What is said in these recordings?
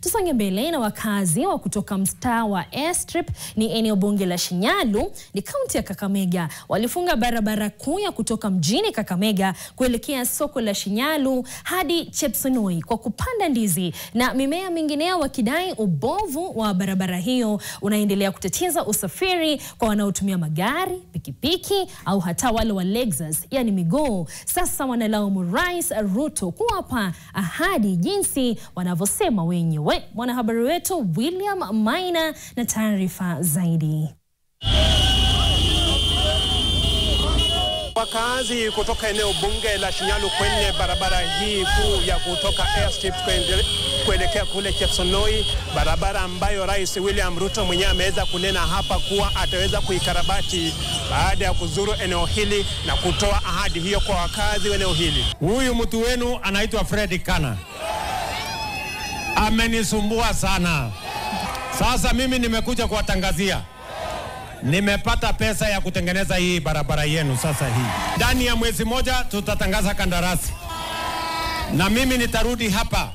Tusonge mbele na wakazi wa kutoka mtaa wa Airstrip ni eneo bunge la Shinyalu ni kaunti ya Kakamega. Walifunga barabara kuu ya kutoka mjini Kakamega kuelekea soko la Shinyalu hadi Chepsonoi kwa kupanda ndizi na mimea mingineo, wakidai ubovu wa barabara hiyo unaendelea kutatiza usafiri kwa wanaotumia magari, pikipiki au hata wale wa Lexus yani miguu. Sasa wanalaumu Rais Ruto kuwapa ahadi jinsi wanavyosema wenyewe. Mwanahabari wetu William Maina na taarifa zaidi. Wakazi kutoka eneo bunge la Shinyalu kwenye barabara hii kuu ya kutoka Airstrip kuelekea kule Chepsonoi, barabara ambayo Rais William Ruto mwenyewe ameweza kunena hapa kuwa ataweza kuikarabati baada ya kuzuru eneo hili na kutoa ahadi hiyo kwa wakazi wa eneo hili. Huyu mtu wenu anaitwa Fred Kana. Amenisumbua sana. Sasa mimi nimekuja kuwatangazia. Nimepata pesa ya kutengeneza hii barabara yenu sasa hii. Ndani ya mwezi moja tutatangaza kandarasi. Na mimi nitarudi hapa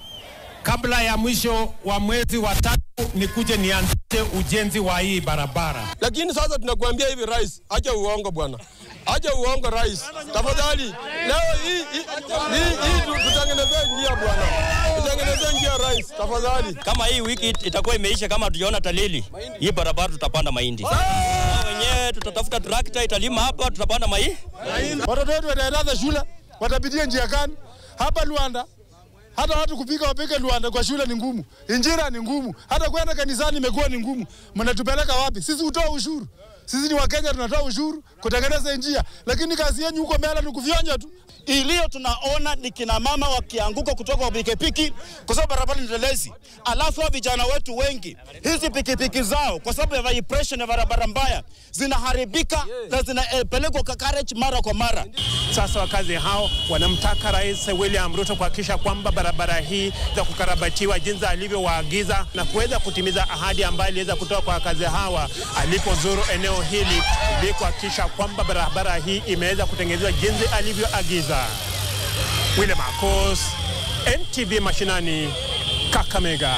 kabla ya mwisho wa mwezi wa 3 nikuje nianze ujenzi wa hii barabara. Lakini sasa tunakuambia hivi Rais, acha uongo bwana. Acha uongo Rais. Tafadhali. Leo hii tutengeneze njia bwana. Tutengeneze njia Rais, tafadhali. Kama hii wiki itakuwa imeisha, kama tujaona talili, hii barabara tutapanda mahindi. Wenyewe tutatafuta trakta italima hapa, tutapanda mahindi. Watoto wetu wataenda shule, watapitia njia gani? Hapa Luanda, hata watu kupika wapike Luanda kwa shule ni ngumu. Injira ni ngumu. Hata kwenda kanisani imekuwa ni ngumu. Mnatupeleka wapi? Sisi hutoa ushuru. Sisi ni Wakenya, tunatoa ushuru kutengeneza njia, lakini kazi yenu huko mbele ni kufyonya tu. Ilio tunaona ni kina mama wakianguka kutoka kwa pikipiki kwa sababu barabara ni telezi. Alafu vijana wetu wengi hizi pikipiki zao kwa sababu ya vibration ya barabara mbaya zinaharibika na zinapelekwa kwa garage mara kwa mara. Sasa wakazi hao wanamtaka Rais William Ruto kuhakikisha kwamba barabara hii za kukarabatiwa jinsi alivyowaagiza na kuweza kutimiza ahadi ambayo aliweza kutoa kwa wakazi hawa alipozuru eneo hili ili kuhakikisha kwamba barabara hii imeweza kutengenezwa jinsi alivyoagiza. William Makos, NTV Mashinani, Kakamega.